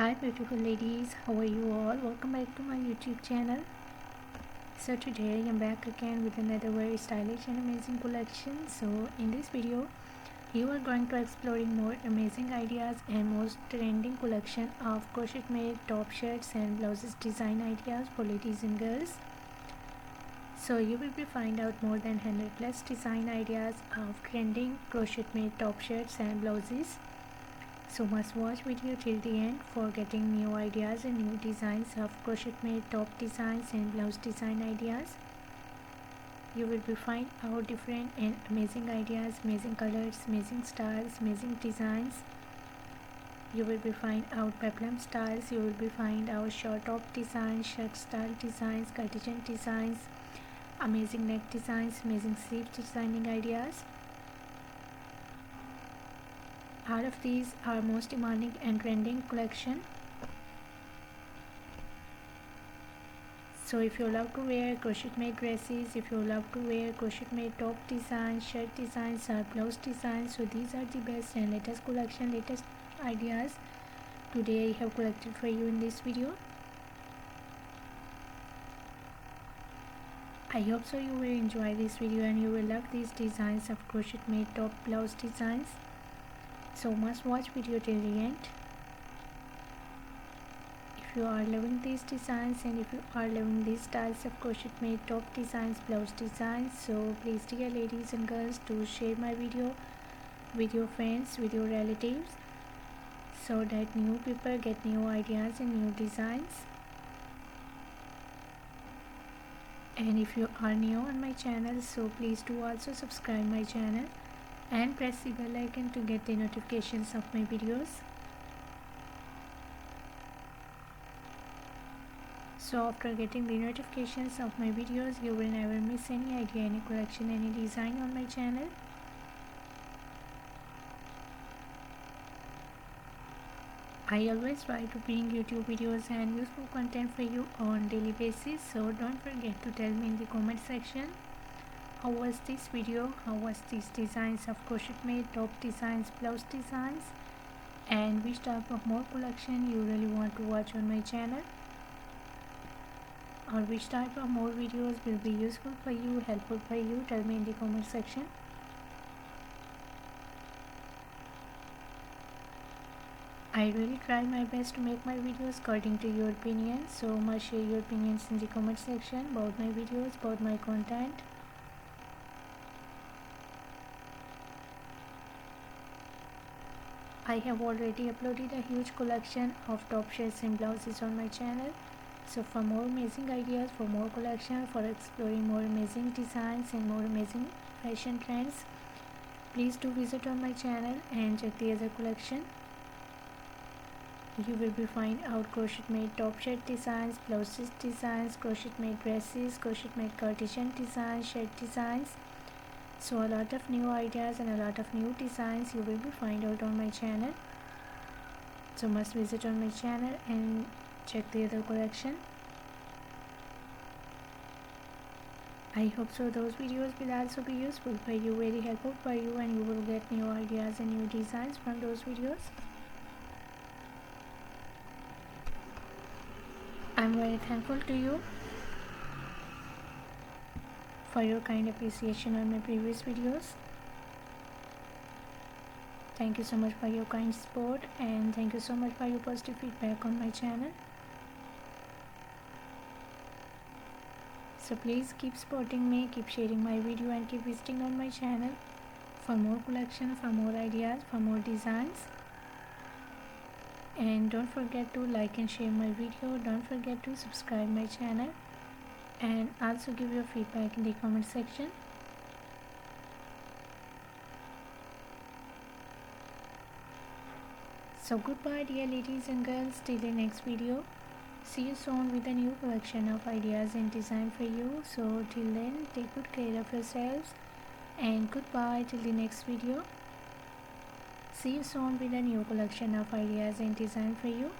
Hi beautiful ladies, how are you all? Welcome back to my YouTube channel. So today I'm back again with another very stylish and amazing collection. So in this video you are going to exploring more amazing ideas and most trending collection of crochet made top shirts and blouses design ideas for ladies and girls. So you will be find out more than 100 plus design ideas of trending crochet made top shirts and blouses. So must watch video till the end for getting new ideas and new designs of crochet made top designs and blouse design ideas. You will be find out different and amazing ideas, amazing colors, amazing styles, amazing designs. You will be find out peplum styles. You will be find out short top designs, shirt style designs, cardigan designs, amazing neck designs, amazing sleeve designing ideas. All of these are most demanding and trending collection. So if you love to wear crochet made dresses, if you love to wear crochet made top designs, shirt designs or blouse designs, so these are the best and latest collection, latest ideas today I have collected for you in this video. I hope so you will enjoy this video and you will love these designs of crochet made top blouse designs. So must watch video till the end. If you are loving these designs and if you are loving these styles of crochet made top designs, blouse designs, so please dear ladies and girls to share my video with your friends, with your relatives, so that new people get new ideas and new designs. And if you are new on my channel, so please do also subscribe my channel and press the bell icon to get the notifications of my videos. So after getting the notifications of my videos, you will never miss any idea, any collection, any design on my channel. I always try to bring YouTube videos and useful content for you on daily basis, so don't forget to tell me in the comment section how was this video, how was these designs of crochet made top designs, blouse designs, and which type of more collection you really want to watch on my channel, or which type of more videos will be useful for you, helpful for you. Tell me in the comment section. I really try my best to make my videos according to your opinion, so must share your opinions in the comment section about my videos, about my content. I have already uploaded a huge collection of top shirts and blouses on my channel. So for more amazing ideas, for more collection, for exploring more amazing designs and more amazing fashion trends, please do visit on my channel and check the other collection. You will be find out crochet made top shirt designs, blouses designs, crochet made dresses, crochet made cardigan designs, shirt designs. So a lot of new ideas and a lot of new designs you will be find out on my channel. So must visit on my channel and check the other collection. I hope so those videos will also be useful for you, very helpful for you, and you will get new ideas and new designs from those videos. I'm very thankful to you for your kind appreciation on my previous videos. Thank you so much for your kind support and thank you so much for your positive feedback on my channel. So please keep supporting me, keep sharing my video and keep visiting on my channel for more collection, for more ideas, for more designs. And don't forget to like and share my video. Don't forget to subscribe my channel and also give your feedback in the comment section. So goodbye dear ladies and girls, till the next video. See you soon with a new collection of ideas and design for you. So till then, take good care of yourselves and goodbye till the next video. See you soon with a new collection of ideas and design for you.